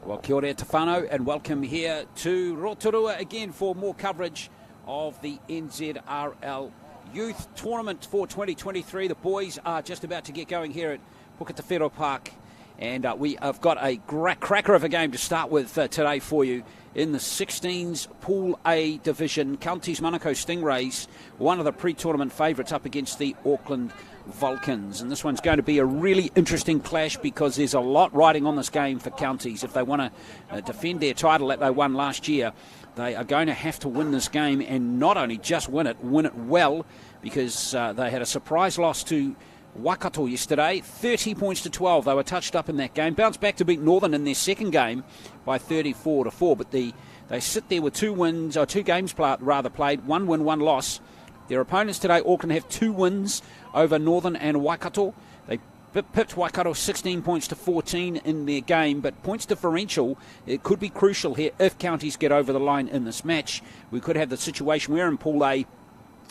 Well, kia ora te whanau, and welcome here to Rotorua again for more coverage of the NZRL Youth Tournament for 2023. The boys are just about to get going here at Puketawhero Park, and we have got a cracker of a game to start with today for you. In the 16s Pool A division, Counties Manukau Stingrays, one of the pre-tournament favourites, up against the Auckland Vulcans. And this one's going to be a really interesting clash because there's a lot riding on this game for Counties. If they want to defend their title that they won last year, they are going to have to win this game, and not only just win it well, because they had a surprise loss to Waikato yesterday, 30 points to 12. They were touched up in that game. Bounced back to beat Northern in their second game by 34-4. But they sit there with two games played, one win, one loss. Their opponents today, Auckland, have 2 wins over Northern and Waikato. They pipped Waikato 16 points to 14 in their game, but points differential, it could be crucial here if Counties get over the line in this match. We could have the situation where in Pool A,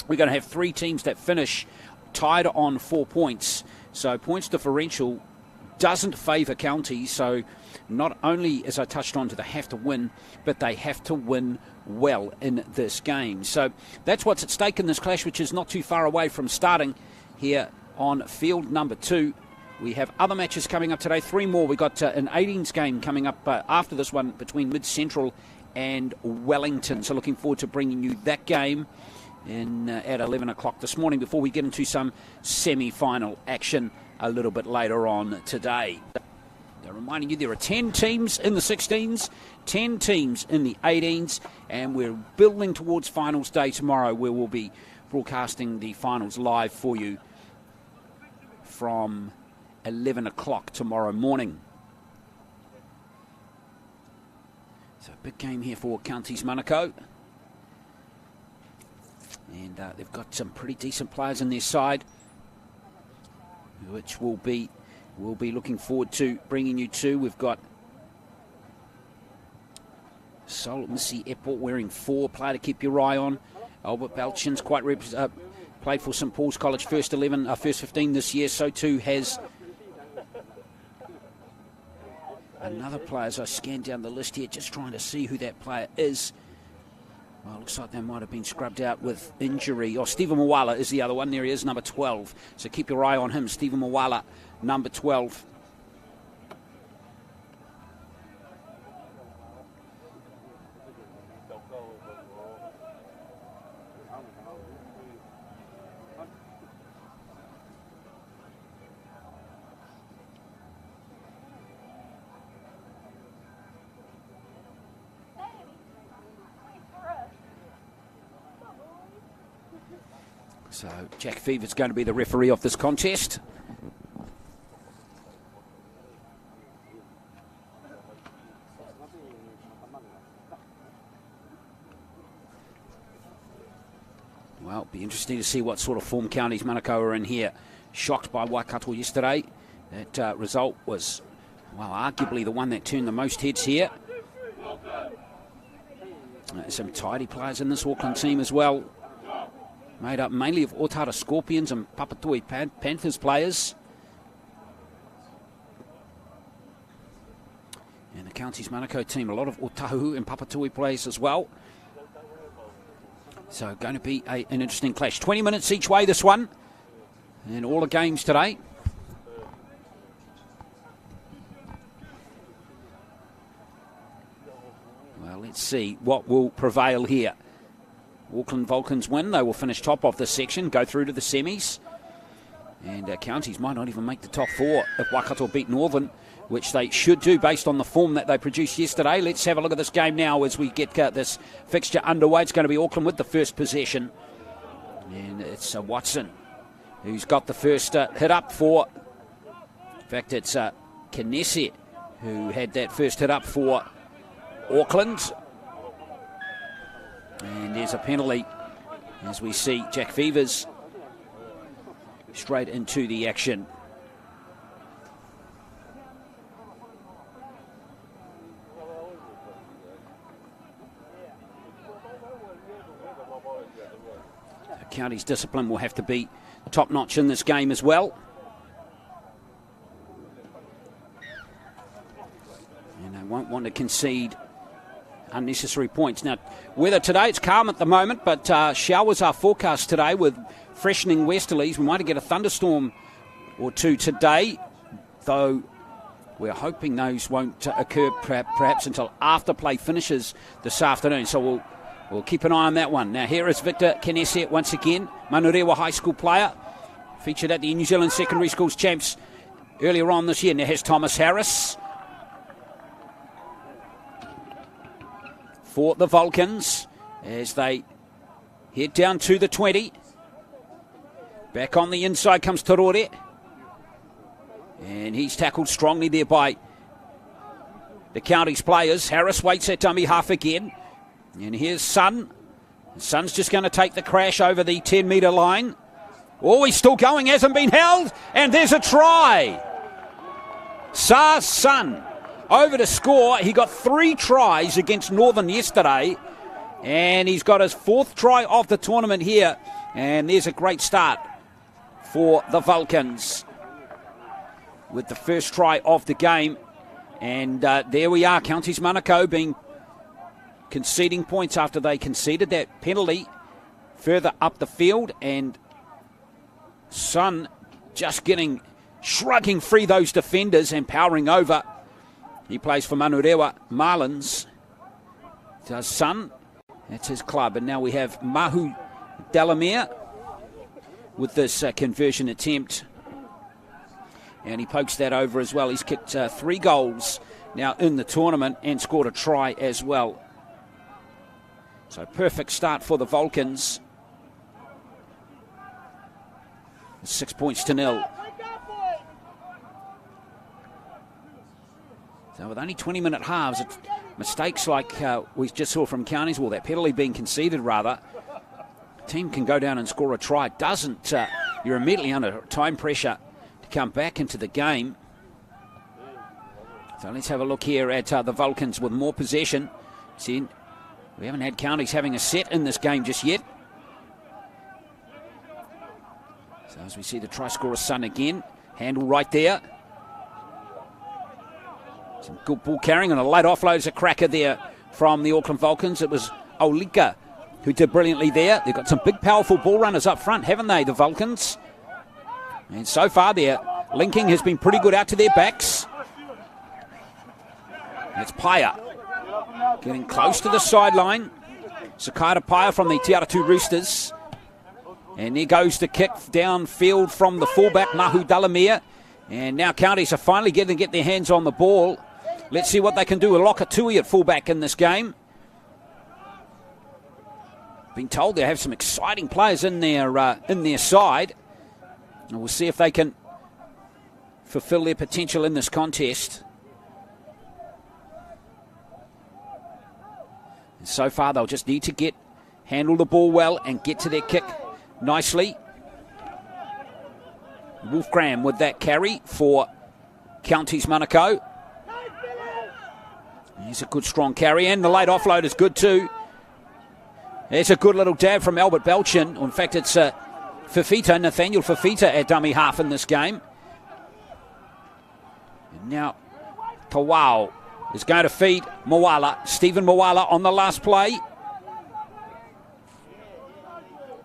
we're going to have 3 teams that finish tied on 4 points. So points differential doesn't favour Counties. So not only, as I touched on, do they have to win, but they have to win well in this game. So that's what's at stake in this clash, which is not too far away from starting here on field number 2. We have other matches coming up today, 3 more. We've got an 18s game coming up after this one between Mid Central and Wellington. So looking forward to bringing you that game at 11 o'clock this morning before we get into some semi-final action a little bit later on today. They're reminding you there are 10 teams in the 16s, 10 teams in the 18s, and we're building towards finals day tomorrow, where we'll be broadcasting the finals live for you from 11 o'clock tomorrow morning. So a big game here for Counties Manukau. And they've got some pretty decent players in their side, which we'll be looking forward to bringing you to. We've got Sol Missy Airport wearing 4, player to keep your eye on. Albert Belchin's played for St Paul's College first 15 this year. So too has another player. As I scan down the list here, just trying to see who that player is. Well, looks like they might have been scrubbed out with injury. Stephen Mawala is the other one. There he is, number 12. So keep your eye on him, Stephen Mawala, number 12. So Jack Fever's going to be the referee of this contest. Well, it'll be interesting to see what sort of form Counties Manukau are in here. Shocked by Waikato yesterday. That result was, well, arguably the one that turned the most heads here. Some tidy players in this Auckland team as well, made up mainly of Aotearoa Scorpions and Papatui Panthers players. And the Counties Manukau team, a lot of Otahu and Papatui players as well. So going to be an interesting clash. 20 minutes each way, this one. And all the games today. Well, let's see what will prevail here. Auckland Vulcans win. They will finish top of this section, go through to the semis. And Counties might not even make the top 4 if Waikato beat Northern, which they should do based on the form that they produced yesterday. Let's have a look at this game now as we get this fixture underway. It's going to be Auckland with the first possession. And it's Watson who's got the first hit up for... In fact, it's Kinesi who had that first hit up for Auckland. And there's a penalty as we see Jack Fevers straight into the action. Counties' discipline will have to be top-notch in this game as well. And won't want to concede unnecessary points. Now, weather today, it's calm at the moment, but showers are forecast today with freshening westerlies. We might get a thunderstorm or two today, though we're hoping those won't occur perhaps until after play finishes this afternoon. So we'll keep an eye on that one. Now, here is Victor Kenesiet once again, Manurewa High School player, featured at the New Zealand Secondary Schools Champs earlier on this year. Now, here's Thomas Harris for the Vulcans as they head down to the 20. Back on the inside comes Torore. And he's tackled strongly there by the county's players. Harris waits at dummy half again. And here's Sun. Sun's just going to take the crash over the 10-metre line. Oh, he's still going, hasn't been held. And there's a try. Sa Sun over to score. He got 3 tries against Northern yesterday. And he's got his 4th try of the tournament here. And there's a great start for the Vulcans with the first try of the game. And there we are, Counties Manukau being conceding points after they conceded that penalty further up the field, and Sun just shrugging free those defenders and powering over. He plays for Manurewa Marlins. Does Sun. That's his club. And now we have Mahu Delamere with this conversion attempt. And he pokes that over as well. He's kicked 3 goals now in the tournament and scored a try as well. So perfect start for the Vulcans. 6 points to 0. So with only 20-minute halves, mistakes like we just saw from Counties, well, that penalty being conceded rather, team can go down and score a try. Doesn't, you're immediately under time pressure come back into the game. So let's have a look here at the Vulcans with more possession. See, we haven't had Counties having a set in this game just yet. So as we see the try scorer Sun again, handle right there. Some good ball carrying and a late offload is a cracker there from the Auckland Vulcans. It was Olika who did brilliantly there. They've got some big powerful ball runners up front, haven't they, the Vulcans? And so far their linking has been pretty good out to their backs. It's Paya getting close to the sideline. Sakata Paya from the Te Aratu Roosters. And there goes the kick downfield from the fullback, Mahu Delamere. And now Counties are finally getting to get their hands on the ball. Let's see what they can do with Lokatui at fullback in this game. Been told they have some exciting players in their side. And we'll see if they can fulfill their potential in this contest. And so far, they'll just need to handle the ball well and get to their kick nicely. Wolf Graham with that carry for Counties Manukau. Here's a good strong carry, and the late offload is good too. There's a good little dab from Albert Belchin. In fact, it's Nathaniel Fafita at dummy half in this game. And now Tawau is going to feed Moala. Stephen Moala on the last play.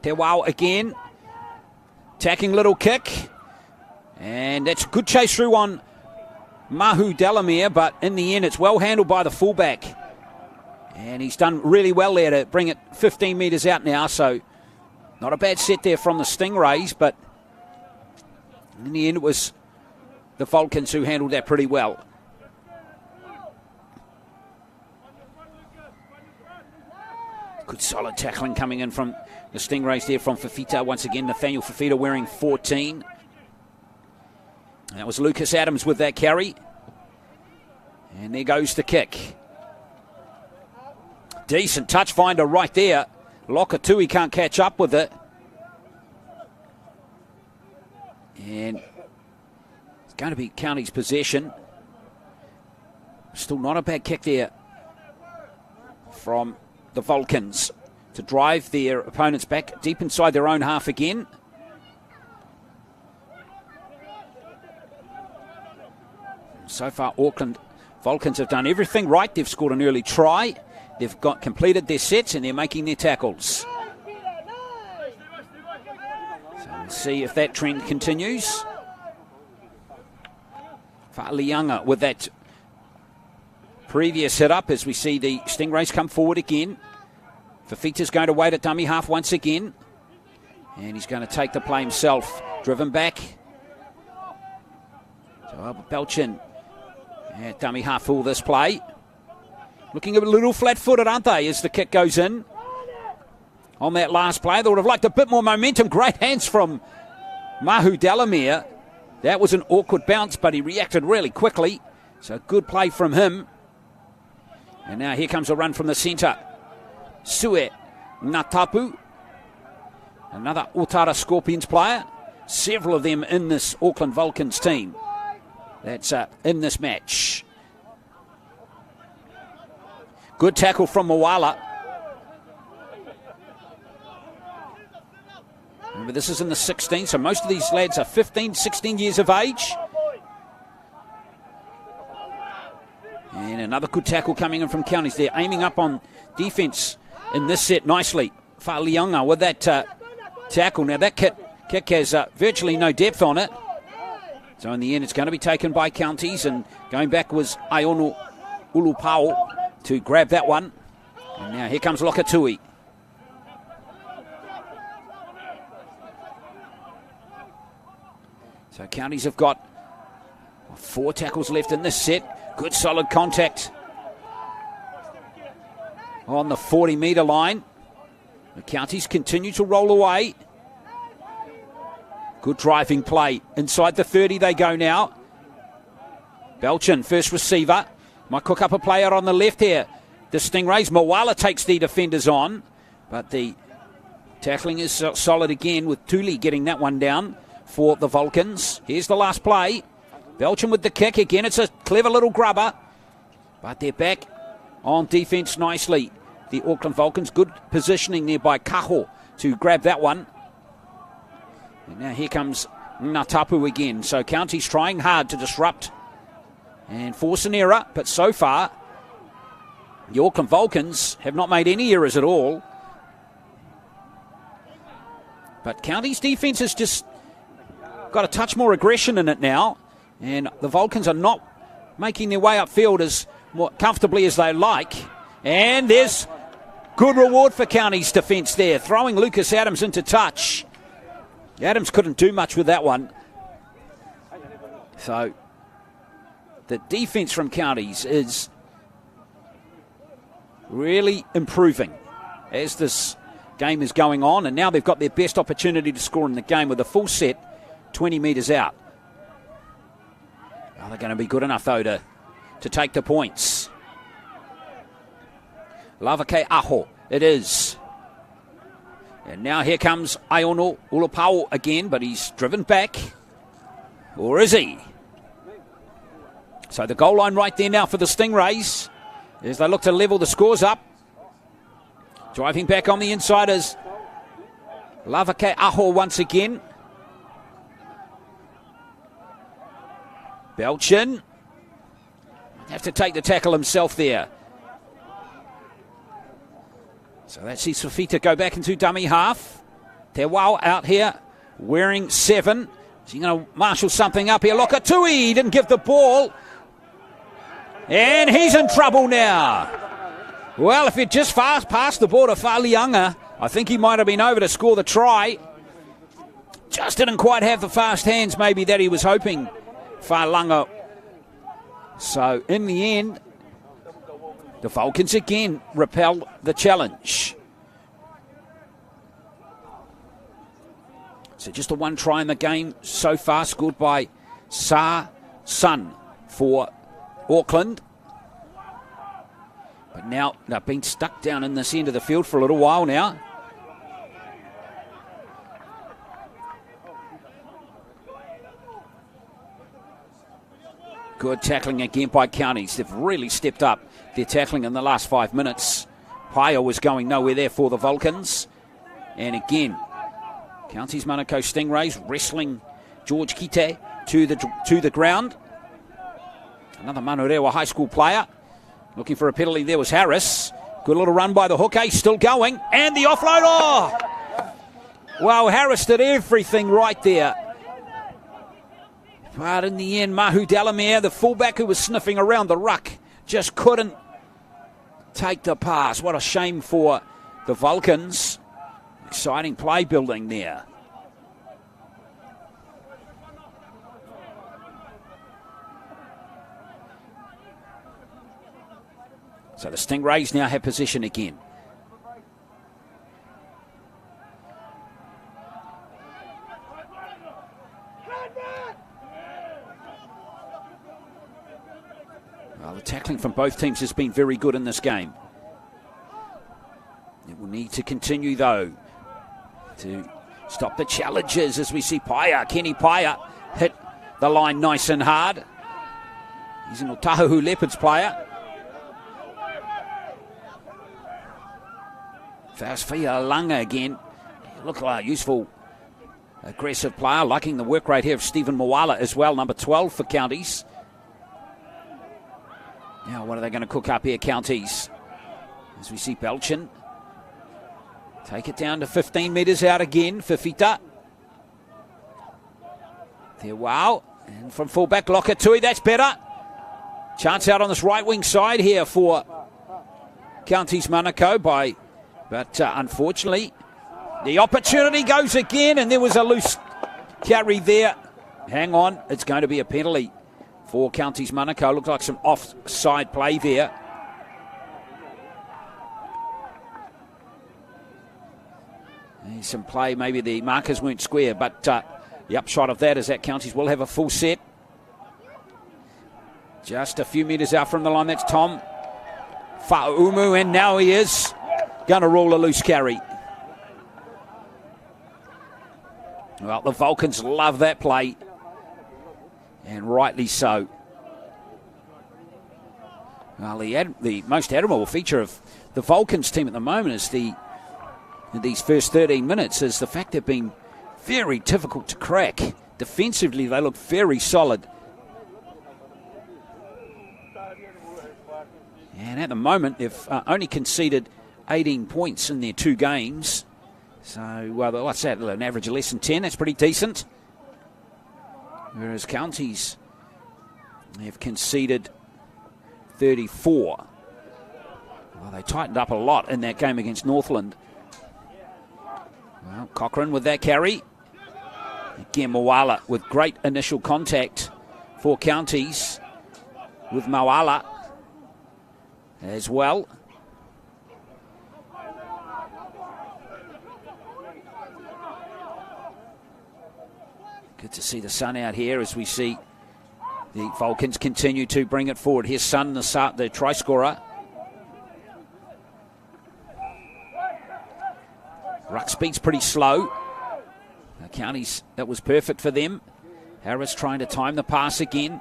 Tawau again. Attacking little kick. And that's a good chase through on Mahu Delamere, but in the end it's well handled by the fullback. And he's done really well there to bring it 15 metres out now, so not a bad set there from the Stingrays, but in the end it was the Vulcans who handled that pretty well. Good solid tackling coming in from the Stingrays there from Fafita. Once again, Nathaniel Fafita wearing 14. That was Lucas Adams with that carry. And there goes the kick. Decent touch finder right there. Lokatui can't catch up with it. And it's going to be Counties' possession. Still not a bad kick there from the Vulcans to drive their opponents back deep inside their own half again. So far, Auckland Vulcans have done everything right. They've scored an early try. They've completed their sets and they're making their tackles. So we'll see if that trend continues. Whaalianga with that previous hit up as we see the Stingrays come forward again. Fafita's going to wait at dummy half once again. And he's going to take the play himself. Driven back. So Belchin at dummy half all this play. Looking a little flat-footed, aren't they, as the kick goes in. On that last play, they would have liked a bit more momentum. Great hands from Mahu Delamere. That was an awkward bounce, but he reacted really quickly. So good play from him. And now here comes a run from the centre. Sue Ngatapu, another Otara Scorpions player. Several of them in this Auckland Vulcans team. That's in this match. Good tackle from Moala. Remember, this is in the 16, so most of these lads are 15, 16 years of age. And another good tackle coming in from Counties. They're aiming up on defence in this set nicely. Whaalianga with that tackle. Now that kick has virtually no depth on it. So in the end, it's going to be taken by Counties, and going back was Aono Ulupao to grab that one. And now here comes Lokatui. So Counties have got 4 tackles left in this set. Good solid contact on the 40-metre line. The Counties continue to roll away. Good driving play. Inside the 30 they go now. Belchin, first receiver. Might cook up a player on the left here. The Stingrays. Moala takes the defenders on. But the tackling is solid again with Tuli getting that one down for the Vulcans. Here's the last play. Belchin with the kick. Again, it's a clever little grubber. But they're back on defence nicely. The Auckland Vulcans. Good positioning there by Kaho to grab that one. And now here comes Ngatapu again. So Counties trying hard to disrupt and force an error. But so far, the Auckland Vulcans have not made any errors at all. But Counties' defence has just got a touch more aggression in it now. And the Vulcans are not making their way upfield as more comfortably as they like. And there's good reward for Counties' defence there. Throwing Lucas Adams into touch. Adams couldn't do much with that one. So the defence from Counties is really improving as this game is going on. And now they've got their best opportunity to score in the game with a full set 20 metres out. Are they going to be good enough, though, to take the points? Lavake Aho, it is. And now here comes Aono Ulupao again, but he's driven back. Or is he? So the goal line right there now for the Stingrays as they look to level the scores up. Driving back on the inside is Lavake Aho once again. Belchin. Have to take the tackle himself there. So that sees Fafita go back into dummy half. Te Wao out here wearing 7. Is he going to marshal something up here? Lokatui didn't give the ball. And he's in trouble now. Well, if it just fast past the ball to Whaalianga, I think he might have been over to score the try. Just didn't quite have the fast hands maybe that he was hoping, Whaalianga. So in the end, the Vulcans again repel the challenge. So just a one try in the game so far, scored by Sa Sun for Auckland. But now they've been stuck down in this end of the field for a little while now. Good tackling again by Counties. They've really stepped up their tackling in the last 5 minutes. Paia was going nowhere there for the Vulcans. And again, Counties Manukau Stingrays wrestling George Kite to the ground. Another Manurewa High School player. Looking for a penalty there was Harris. Good little run by the hooker. He's still going. And the offload. Oh! Well, Harris did everything right there. But in the end, Mahu Delamere, the fullback who was sniffing around the ruck, just couldn't take the pass. What a shame for the Vulcans. Exciting play building there. So the Stingrays now have possession again. Well, the tackling from both teams has been very good in this game. It will need to continue, though, to stop the challenges as we see Kenny Paia hit the line nice and hard. He's an Otahuhu Leopards player. Fausfia Langa again. Look like a useful, aggressive player. Liking the work rate here of Stephen Moala as well, number 12 for Counties. Now, what are they going to cook up here, Counties? As we see Belchin take it down to 15 metres out again for Fita. There, wow. And from fullback, Lokatui, that's better. Chance out on this right wing side here for Counties Manukau but unfortunately, the opportunity goes again, and there was a loose carry there. Hang on, it's going to be a penalty for Counties Manukau. Looks like some offside play there. There's some play, maybe the markers weren't square, but the upshot of that is that Counties will have a full set. Just a few metres out from the line, that's Tom Fa'aumu, and now he is going to rule a loose carry. Well, the Vulcans love that play, and rightly so. Well, the most admirable feature of the Vulcans team at the moment is in these first 13 minutes is the fact they've been very difficult to crack. Defensively, they look very solid. And at the moment, they've only conceded 18 points in their 2 games. So, well, what's that? An average of less than 10. That's pretty decent. Whereas Counties have conceded 34. Well, they tightened up a lot in that game against Northland. Well, Cochrane with that carry. Again, Moala with great initial contact for Counties with Moala as well. Good to see the sun out here as we see the Vulcans continue to bring it forward. Here's Sun, the try scorer. Ruck speed's pretty slow. The Counties, that was perfect for them. Harris trying to time the pass again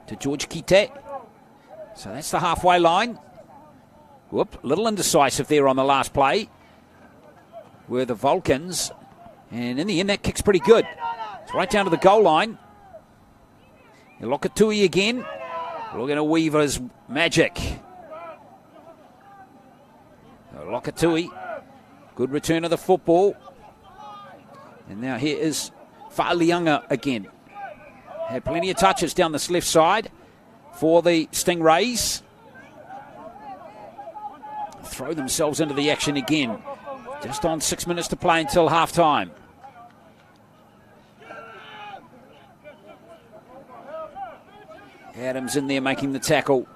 to George Kite. So that's the halfway line. Whoop, a little indecisive there on the last play. Were the Vulcans. And in the end, that kick's pretty good. It's right down to the goal line. Lokatui again. Looking to weave his magic. Lokatui. Good return of the football. And now here is Fa'alianga again. Had plenty of touches down this left side for the Stingrays. Throw themselves into the action again. Just on 6 minutes to play until half-time. Adams in there making the tackle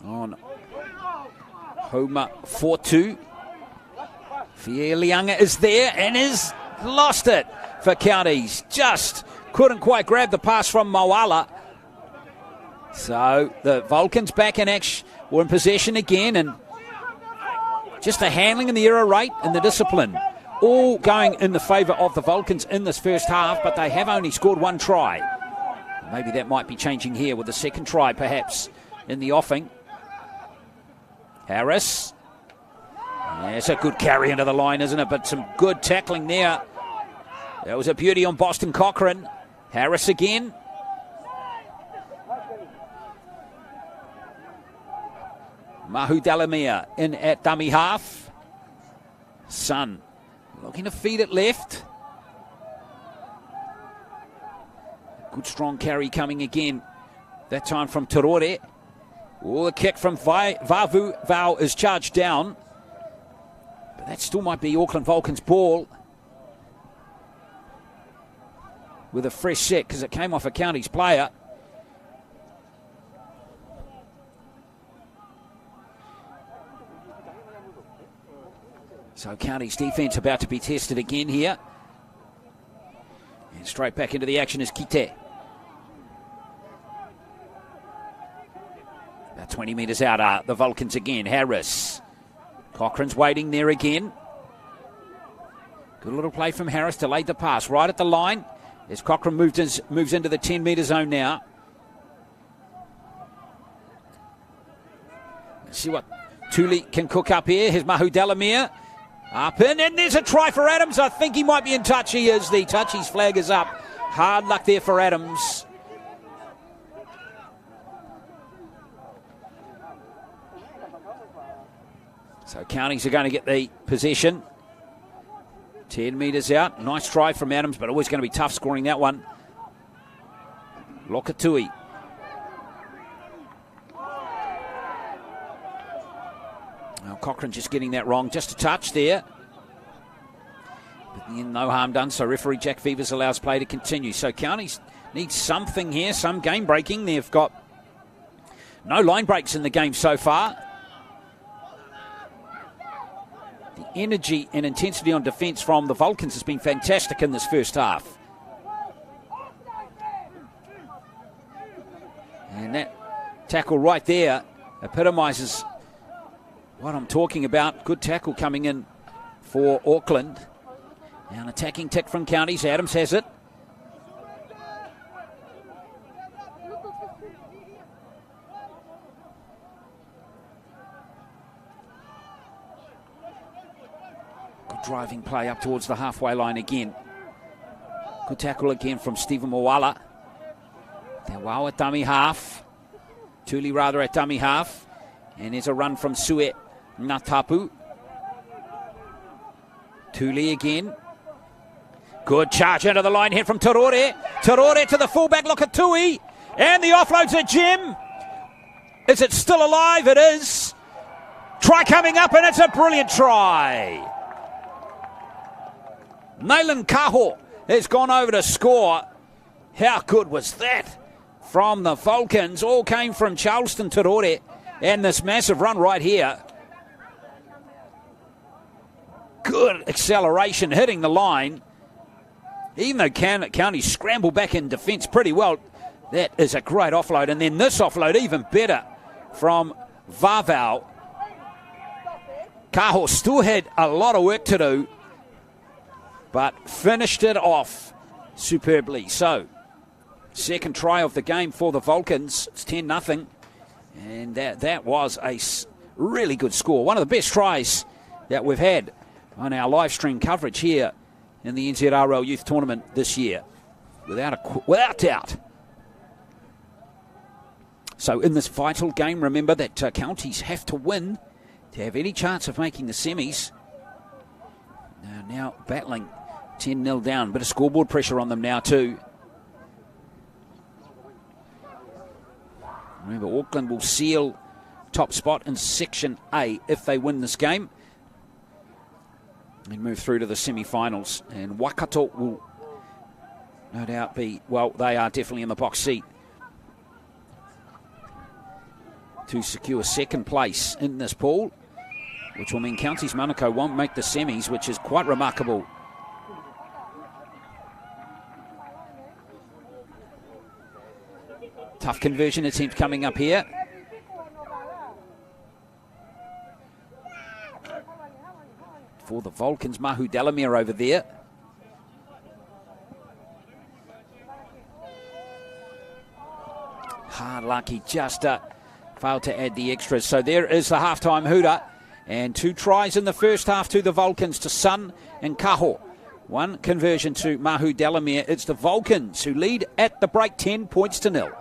on Homa Fortu. Fa'alianga is there and has lost it for Counties. Just couldn't quite grab the pass from Moala. So the Vulcans back in action, were in possession again, and just the handling and the error rate and the discipline all going in the favour of the Vulcans in this first half, but they have only scored 1 try. Maybe that might be changing here with the second try perhaps in the offing. Harris. Yeah, it's a good carry into the line, isn't it? But some good tackling there. That was a beauty on Boston Cochrane. Harris again. Mahu Delamere in at dummy half. Sun looking to feed it left. Good strong carry coming again. That time from Torore. Oh, the kick from Vavu. Vau is charged down. But that still might be Auckland Vulcans' ball. With a fresh set because it came off a Counties player. So Counties defence about to be tested again here. And straight back into the action is Kite. About 20 metres out are the Vulcans again. Harris. Cochrane's waiting there again. Good little play from Harris. Delayed the pass right at the line. As Cochrane moves into the 10-metre zone now. Let's see what Tuli can cook up here. Here's Mahu Delamere. Up in, and there's a try for Adams. I think he might be in touch. He is. The touchies flag is up. Hard luck there for Adams. So Counties are going to get the possession. 10 metres out. Nice try from Adams, but always going to be tough scoring that one. Lokatui. Well, Cochrane just getting that wrong. Just a touch there. But no harm done, so referee Jack Vivers allows play to continue. So Counties need something here, some game breaking. They've got no line breaks in the game so far. The energy and intensity on defence from the Vulcans has been fantastic in this first half. And that tackle right there epitomises what I'm talking about. Good tackle coming in for Auckland. Now an attacking tick from Counties. Adams has it. Good driving play up towards the halfway line again. Good tackle again from Stephen Moala. Te Wau at dummy half. Tuli rather at dummy half. And there's a run from Sue Ngatapu. Tuli again. Good charge into the line here from Torore. Torore to the fullback, Lokatui. And the offload's a gem. Is it still alive? It is. Try coming up, and it's a brilliant try. Naylan Kaho has gone over to score. How good was that from the Vulcans? All came from Charleston Torore. And this massive run right here. Good acceleration hitting the line. Even though Counties scramble back in defence pretty well, that is a great offload. And then this offload even better from Vavau. Kaho still had a lot of work to do, but finished it off superbly. So, second try of the game for the Vulcans. It's 10-0. And that was a really good score. One of the best tries that we've had on our live stream coverage here in the NZRL Youth Tournament this year, without doubt. So in this vital game, remember that Counties have to win to have any chance of making the semis. Now battling 10-0 down. Bit of scoreboard pressure on them now too. Remember, Auckland will seal top spot in Section A if they win this game and move through to the semi-finals. And Waikato will no doubt be, well, they are definitely in the box seat to secure second place in this pool, which will mean Counties Manukau won't make the semis, which is quite remarkable. Tough conversion attempt coming up here. For the Vulcans, Mahu Delamere over there. Hard luck, he just failed to add the extras. So there is the halftime hooter. And 2 tries in the first half to the Vulcans, to Sun and Kaho. 1 conversion to Mahu Delamere. It's the Vulcans who lead at the break 10-0.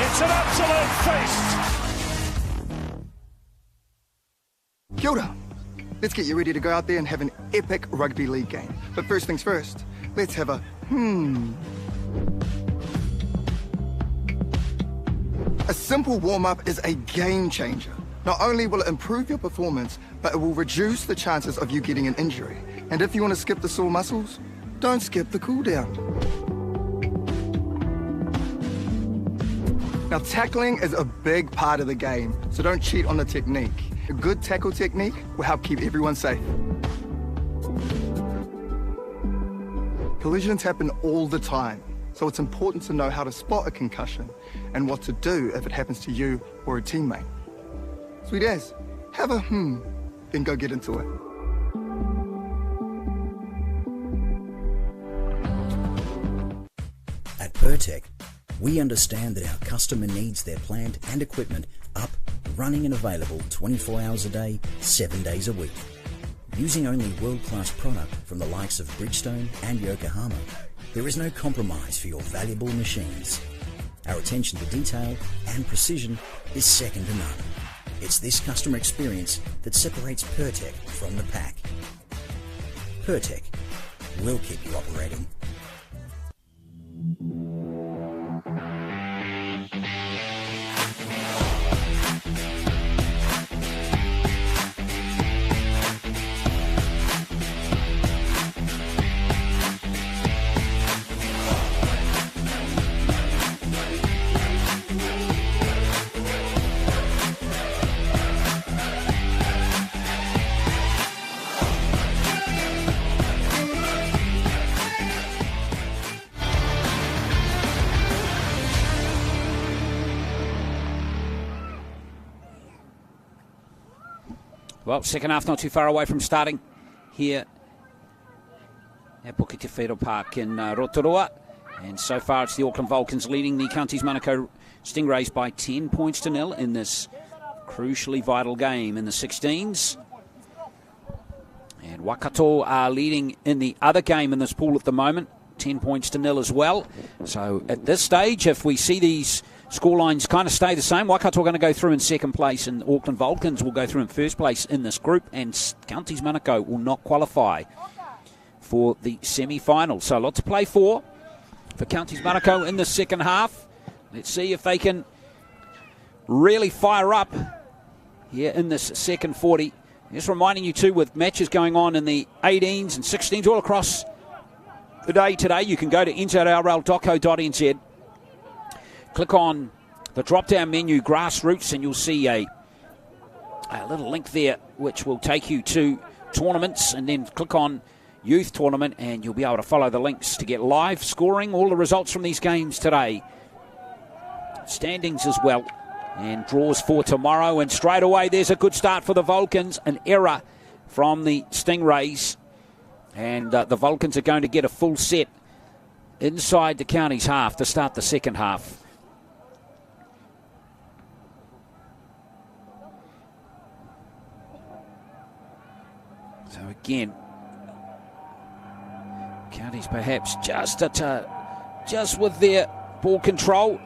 It's an absolute feast. Kia ora. Let's get you ready to go out there and have an epic rugby league game. But first things first, let's have a A simple warm-up is a game changer. Not only will it improve your performance, but it will reduce the chances of you getting an injury. And if you want to skip the sore muscles, don't skip the cool down. Now, tackling is a big part of the game, so don't cheat on the technique. A good tackle technique will help keep everyone safe. Collisions happen all the time, so it's important to know how to spot a concussion and what to do if it happens to you or a teammate. Sweet as, have a then go get into it. At Pertec, we understand that our customer needs their plant and equipment up, running and available 24 hours a day, 7 days a week. Using only world-class product from the likes of Bridgestone and Yokohama, there is no compromise for your valuable machines. Our attention to detail and precision is second to none. It's this customer experience that separates Pertec from the pack. Pertec, we'll keep you operating. Well, second half not too far away from starting here at Puketawhero Park in Rotorua. And so far it's the Auckland Vulcans leading the county's Manukau Stingrays by 10 points to nil in this crucially vital game in the 16s. And Waikato are leading in the other game in this pool at the moment, 10 points to nil as well. So at this stage, if we see these scorelines kind of stay the same, Waikato are going to go through in second place and Auckland Vulcans will go through in first place in this group, and Counties Manukau will not qualify for the semi-final. So a lot to play for Counties Manukau in the second half. Let's see if they can really fire up here in this second 40. Just reminding you too, with matches going on in the 18s and 16s all across the day today, you can go to nzrl.co.nz. Click on the drop-down menu, Grassroots, and you'll see a little link there which will take you to tournaments, and then click on Youth Tournament and you'll be able to follow the links to get live scoring, all the results from these games today. Standings as well, and draws for tomorrow. And straight away there's a good start for the Vulcans, an error from the Stingrays. And the Vulcans are going to get a full set inside the county's half to start the second half. So again, Counties perhaps just with their ball control,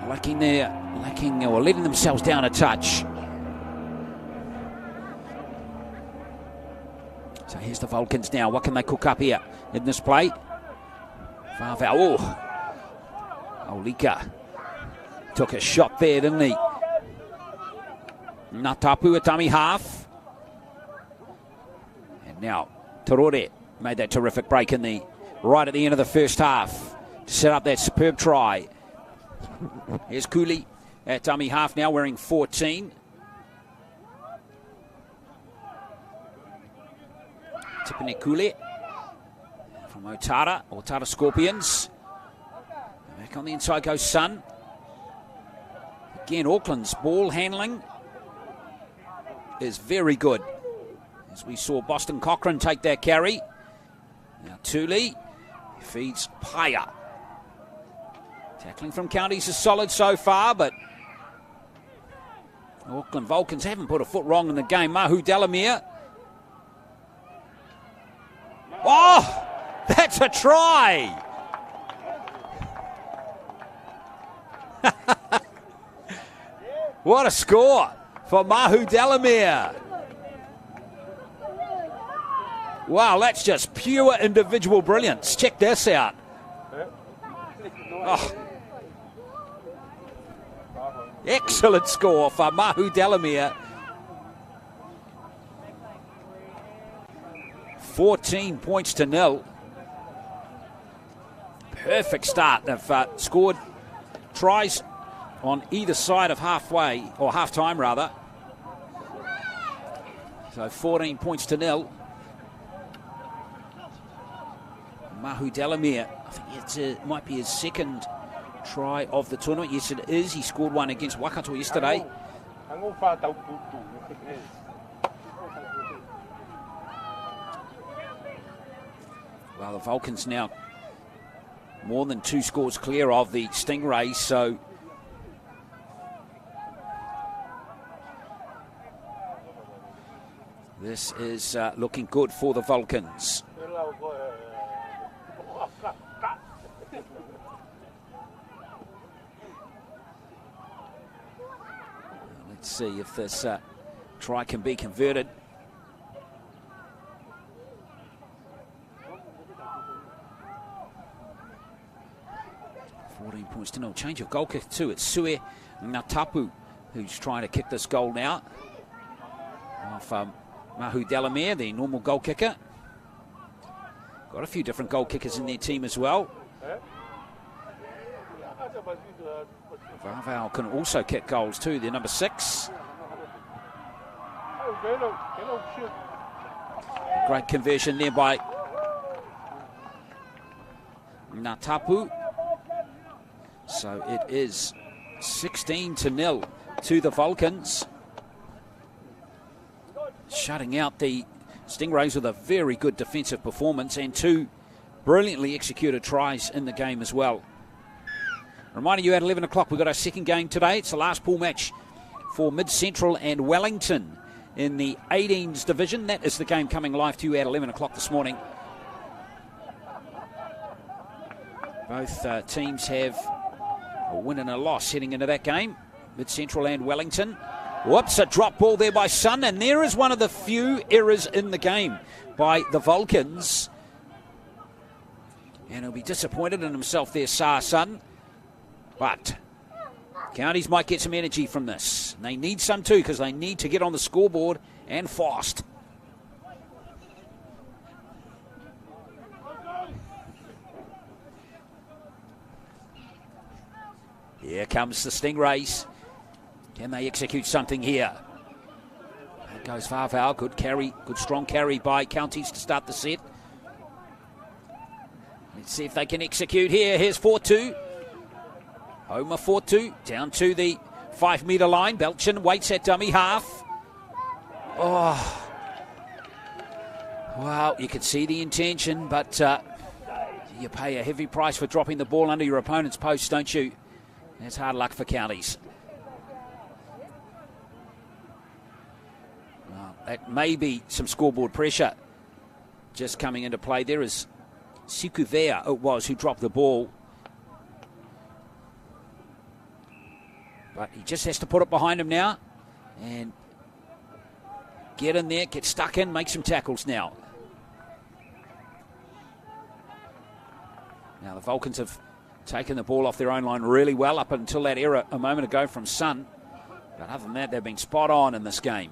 lacking or letting themselves down a touch. So here's the Vulcans now. What can they cook up here in this play? Vavau. Olika took a shot there, didn't he? Ngatapu, a dummy half. And now Torore made that terrific break right at the end of the first half to set up that superb try. Here's Cooley at dummy half now, wearing 14. Tipene Cooley from Otara Scorpions. Back on the inside goes Sun. Again, Auckland's ball handling is very good, as we saw Boston Cochrane take that carry. Now Tuli feeds Paya. Tackling from Counties is solid so far, but Auckland Vulcans haven't put a foot wrong in the game. Mahu Delamere. Oh, that's a try! What a score for Mahu Delamere. Wow, that's just pure individual brilliance. Check this out. Oh. Excellent score for Mahu Delamere. 14 points to 0. Perfect start. They've scored tries on either side of halfway, or half-time rather. So 14 points to 0. Mahu Delamere, I think it might be his second try of the tournament. Yes, it is. He scored one against Waikato yesterday. Well, the Vulcans now more than 2 scores clear of the Stingrays, so this is looking good for the Vulcans. Let's see if this try can be converted. Points to 0. Change of goal kick too. It's Sue Ngatapu who's trying to kick this goal now off Mahu Delamere, the normal goal kicker. Got a few different goal kickers in their team as well. Vavau can also kick goals too. They're number 6. Great conversion there by Ngatapu. So it is 16-0 to the Vulcans. Shutting out the Stingrays with a very good defensive performance and 2 brilliantly executed tries in the game as well. Reminding you, at 11 o'clock we've got our second game today. It's the last pool match for Mid-Central and Wellington in the 18s division. That is the game coming live to you at 11 o'clock this morning. Both teams have a win and a loss heading into that game. Mid-Central and Wellington. Whoops, a drop ball there by Sun, and there is one of the few errors in the game by the Vulcans. And he'll be disappointed in himself there, Sun. But Counties might get some energy from this. They need some too, because they need to get on the scoreboard and fast. Here comes the Stingrays. Can they execute something here? There goes Vavau. Good carry, good strong carry by Counties to start the set. Let's see if they can execute here. Here's 4-2. Homer 4-2. Down to the 5-metre line. Belchin waits at dummy half. Oh. Well, you can see the intention, but you pay a heavy price for dropping the ball under your opponent's post, don't you? That's hard luck for Counties. Well, that may be some scoreboard pressure. just coming into play there is Sikuvea, it was, who dropped the ball. But he just has to put it behind him now and get in there, get stuck in, make some tackles now. Now the Vulcans have taken the ball off their own line really well up until that error a moment ago from Sun. But other than that, they've been spot on in this game.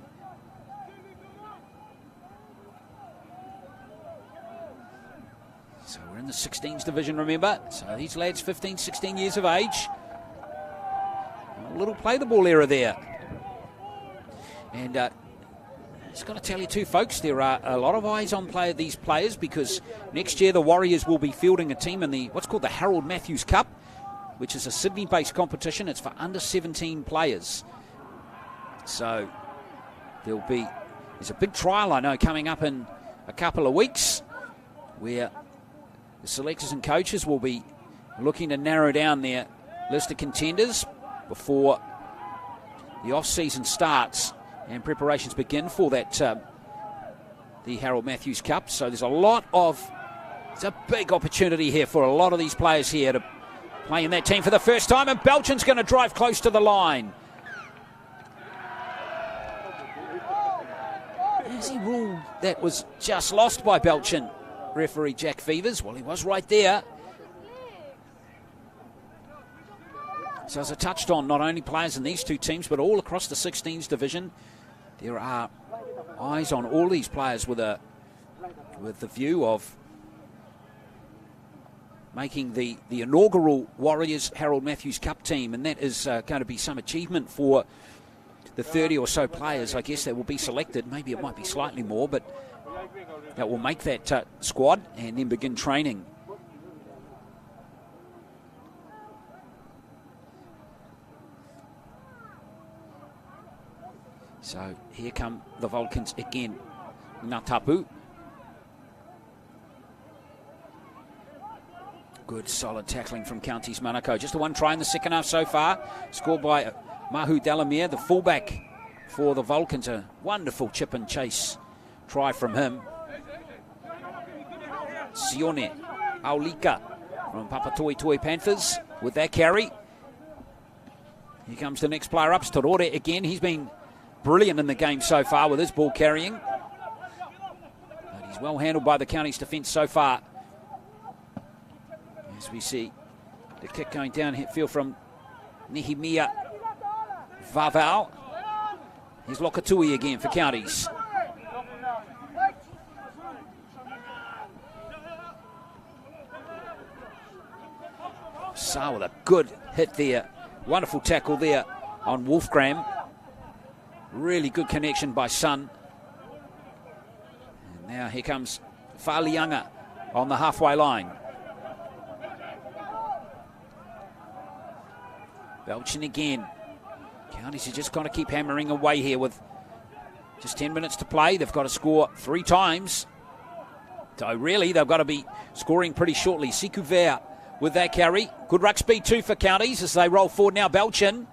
So we're in the 16s division, remember. So these lads, 15, 16 years of age. A little play the ball error there. And just got to tell you too, folks, there are a lot of eyes on these players because next year the Warriors will be fielding a team in the what's called the Harold Matthews Cup, which is a Sydney-based competition. It's for under 17 players. So there's a big trial, I know, coming up in a couple of weeks where the selectors and coaches will be looking to narrow down their list of contenders before the off-season starts and preparations begin for that the Harold Matthews Cup. So it's a big opportunity here for a lot of these players here to play in that team for the first time, and Belchin's going to drive close to the line. As he ruled that was just lost by Belchin, referee Jack Fevers. Well, he was right there. So as I touched on, not only players in these two teams, but all across the 16s division, there are eyes on all these players with the view of making the inaugural Warriors Harold Matthews Cup team, and that is going to be some achievement for the 30 or so players, I guess, that will be selected. Maybe it might be slightly more, but that will make that squad and then begin training. So here come the Vulcans again. Ngatapu. Good solid tackling from Counties Manukau. Just the one try in the second half so far. Scored by Mahu Delamere, the fullback for the Vulcans. A wonderful chip and chase try from him. Sione Aulika from Papatoetoe Panthers with that carry. Here comes the next player up, Storore again. He's been brilliant in the game so far with his ball carrying. But he's well handled by the Counties defence so far. As we see the kick going downfield from Nehemia Vavau. Here's Lokatui again for Counties. Sa with a good hit there. Wonderful tackle there on Wolfgram. Really good connection by Sun. And now here comes Fa'alianga on the halfway line. Belchin again. Counties have just got to keep hammering away here with just 10 minutes to play. They've got to score 3 times. So really, they've got to be scoring pretty shortly. Sikuvea with that carry. Good ruck speed too for Counties as they roll forward now. Belchin.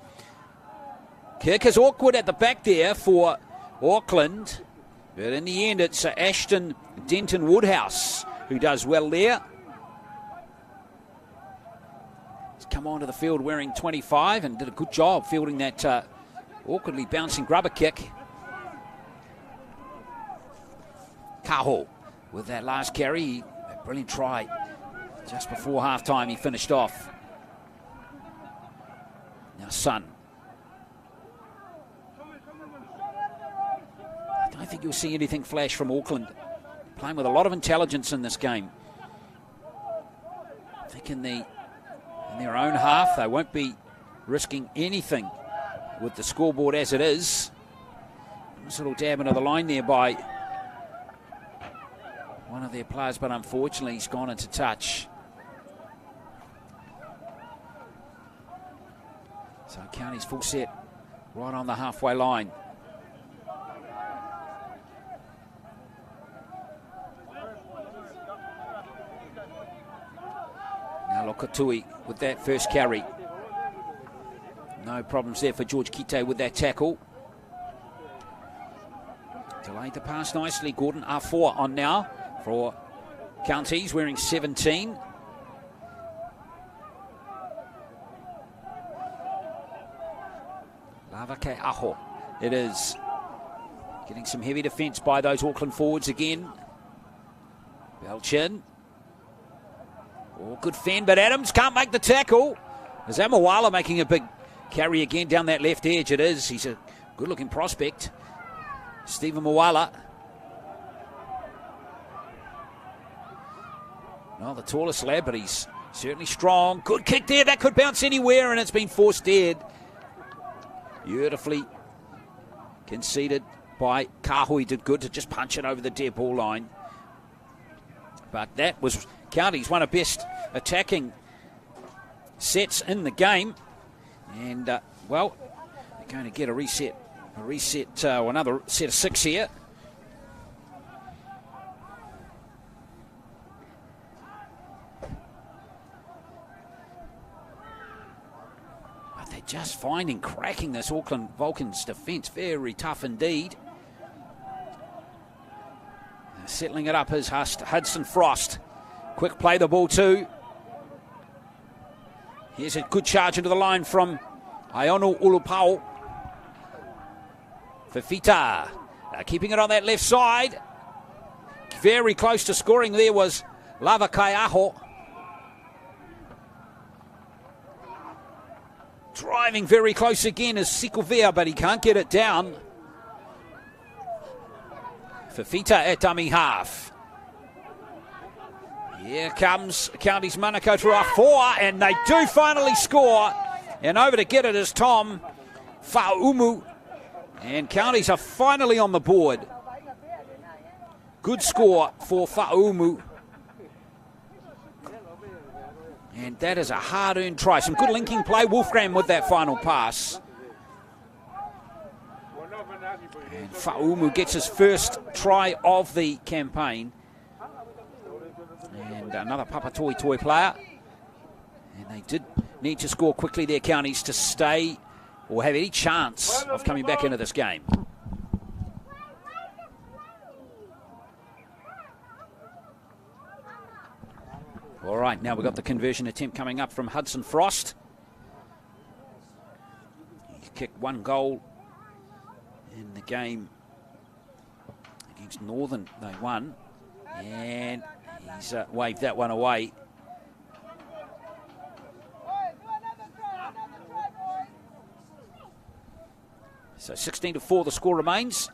Kick is awkward at the back there for Auckland. But in the end, it's Ashton Denton Woodhouse who does well there. He's come onto the field wearing 25 and did a good job fielding that awkwardly bouncing grubber kick. Kaho with that last carry. A brilliant try. Just before half-time, he finished off. Now Sun. I don't think you'll see anything flash from Auckland. Playing with a lot of intelligence in this game. I think in their own half, they won't be risking anything with the scoreboard as it is. Nice little dab into the line there by one of their players, but unfortunately he's gone into touch. So Counties full set right on the halfway line. Now Lokatui with that first carry. No problems there for George Kite with that tackle. Delayed the pass nicely, Gordon. R4 on now for Counties, wearing 17. Lavake Aho, it is. Getting some heavy defence by those Auckland forwards again. Belchin. Oh, good fend, but Adams can't make the tackle. Is Amawala making a big carry again down that left edge? It is. He's a good-looking prospect. Stephen Mawala. Not the tallest lad, but he's certainly strong. Good kick there. That could bounce anywhere, and it's been forced dead. Beautifully conceded by Kahui. Did good to just punch it over the dead ball line. But that was Counties, one of best attacking sets in the game. And, well, they're going to get a reset, another set of 6 here. But they're just cracking this Auckland Vulcans defence. Very tough indeed. Settling it up is Hudson Frost. Quick play the ball too. Here's a good charge into the line from Iono Ulupau. Fifita keeping it on that left side. Very close to scoring there was Lavakai Aho. Driving very close again is Sikovia, but he can't get it down. Fifita at dummy half. Here comes Counties Manukau through a 4, and they do finally score. And over to get it is Tom Fa'aumu. And Counties are finally on the board. Good score for Fa'aumu. And that is a hard-earned try. Some good linking play. Wolfgram with that final pass. And Fa'aumu gets his first try of the campaign. And another Papatoetoe player. And they did need to score quickly there, Counties, to stay or have any chance of coming back into this game. All right, now we've got the conversion attempt coming up from Hudson Frost. He kicked 1 goal in the game against Northern. They won. And he's waved that one away. So 16-4 the score remains.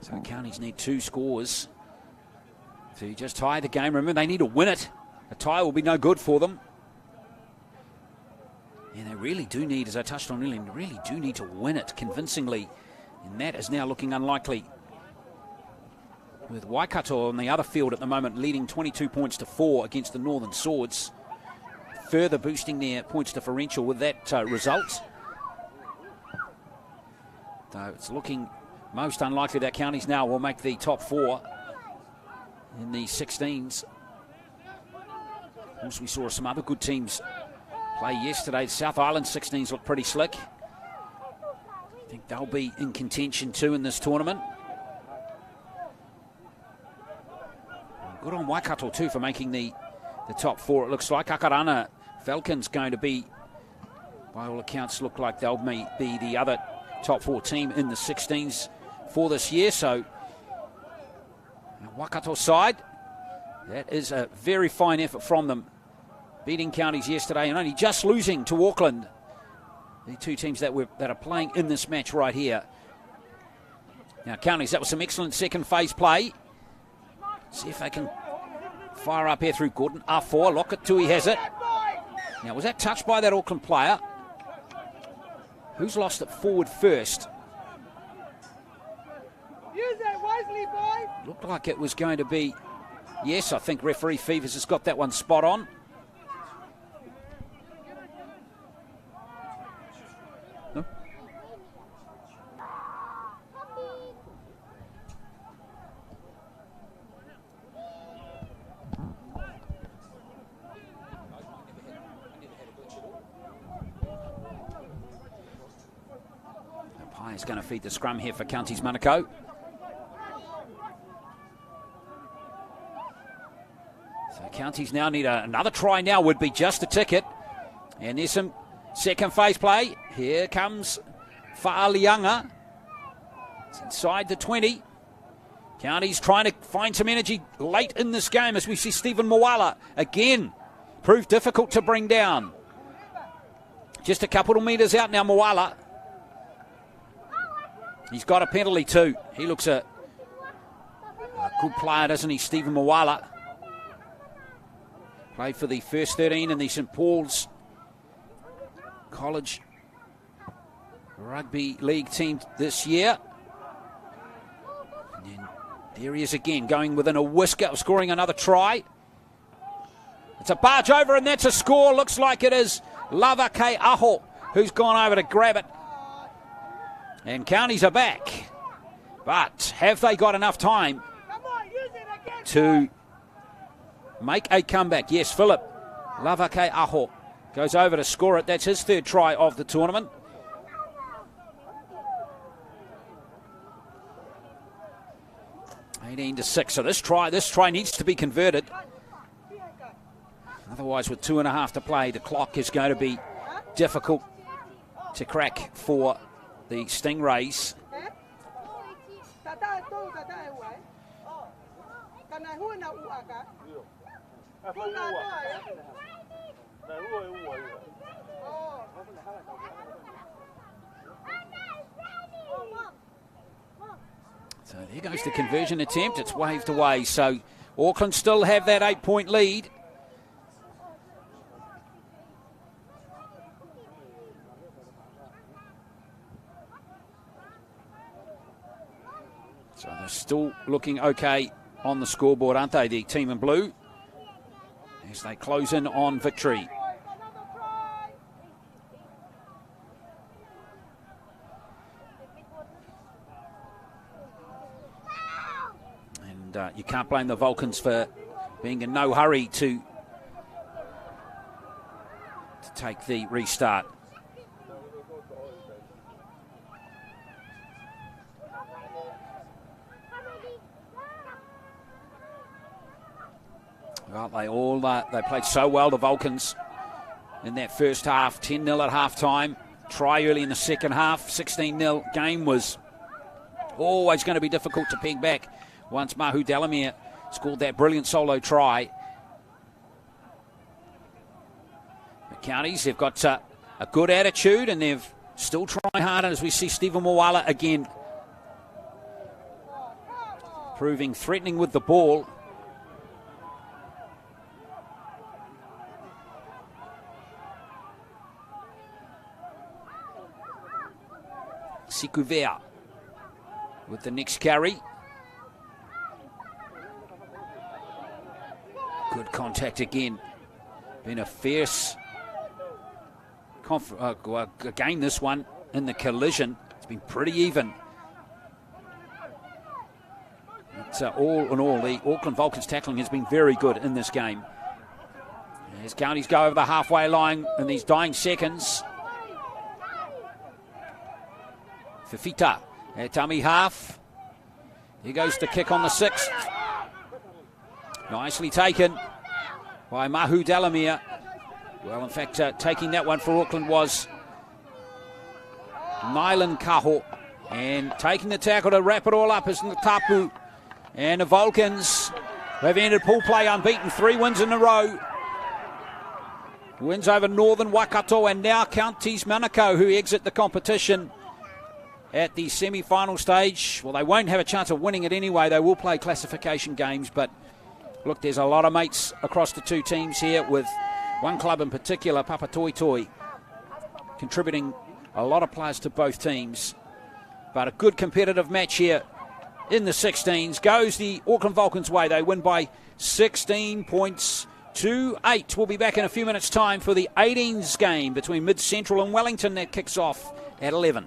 So Counties need 2 scores to just tie the game. Remember, they need to win it. A tie will be no good for them. And they really do need, as I touched on earlier, really do need to win it convincingly. And that is now looking unlikely. With Waikato on the other field at the moment, leading 22 points to 4 against the Northern Swords. Further boosting their points differential with that result. Though it's looking most unlikely that Counties now will make the top 4 in the 16s. Of course, we saw some other good teams play yesterday. The South Island 16s look pretty slick. I think they'll be in contention too in this tournament. Good on Waikato too for making the top 4, it looks like. Akarana Falcons going to be, by all accounts, look like they'll be the other top 4 team in the 16s for this year. So Waikato side, that is a very fine effort from them. Beating Counties yesterday and only just losing to Auckland. The 2 teams that are playing in this match right here. Now Counties, that was some excellent second phase play. See if they can fire up here through Gordon. R4, Lokatui has it. Now, was that touched by that Auckland player? Who's lost it forward first? Use that wisely, boy. Looked like it was going to be... Yes, I think referee Fevers has got that one spot on. No? He's going to feed the scrum here for Counties Manukau. So Counties now need another try now, would be just a ticket. And there's some second phase play. Here comes Fa'alianga. It's inside the 20. Counties trying to find some energy late in this game as we see Stephen Moala again proved difficult to bring down. Just a couple of metres out now, Moala. He's got a penalty too. He looks a good player, doesn't he, Stephen Moala? Played for the first 13 in the St Paul's College Rugby League team this year. And then there he is again, going within a whisker of scoring another try. It's a barge over and that's a score. Looks like it is Lavake-Aho who's gone over to grab it. And Counties are back. But have they got enough time to make a comeback? Yes, Philip Lavake-Aho goes over to score it. That's his third try of the tournament. (18-6). So this try needs to be converted. Otherwise, with 2.5 to play, the clock is going to be difficult to crack for the Stingrays. So there goes the conversion attempt. It's waved away. So Auckland still have that 8-point lead. So they're still looking okay on the scoreboard, aren't they, the team in blue, as they close in on victory. And you can't blame the Vulcans for being in no hurry to take the restart. Well, they played so well, the Vulcans, in that first half. 10-0 at half-time. Try early in the second half. 16-0 game was always going to be difficult to peg back once Mahu Delamere scored that brilliant solo try. The Counties, they've got a good attitude and they've still trying hard, as we see Stephen Moala again proving threatening with the ball. Sikuvea with the next carry. Good contact again. Been a fierce game, this one, in the collision. It's been pretty even. But all in all, the Auckland Vulcans tackling has been very good in this game. As Counties go over the halfway line in these dying seconds. Fifita at dummy half. Here goes the kick on the 6th. Nicely taken by Mahu Delamere. Well, in fact, taking that one for Auckland was Nylan Kaho. And taking the tackle to wrap it all up is Taupo. And the Vulcans have ended pool play unbeaten. 3 wins in a row. Wins over Northern Waikato and now Counties Manukau, who exit the competition at the semi-final stage. Well, they won't have a chance of winning it anyway. They will play classification games, but look, there's a lot of mates across the two teams here, with one club in particular, Papatoetoe, contributing a lot of players to both teams. But a good competitive match here in the 16s. Goes the Auckland Vulcans' way. They win by 16 points to 8. We'll be back in a few minutes' time for the 18s game between Mid Central and Wellington that kicks off at 11.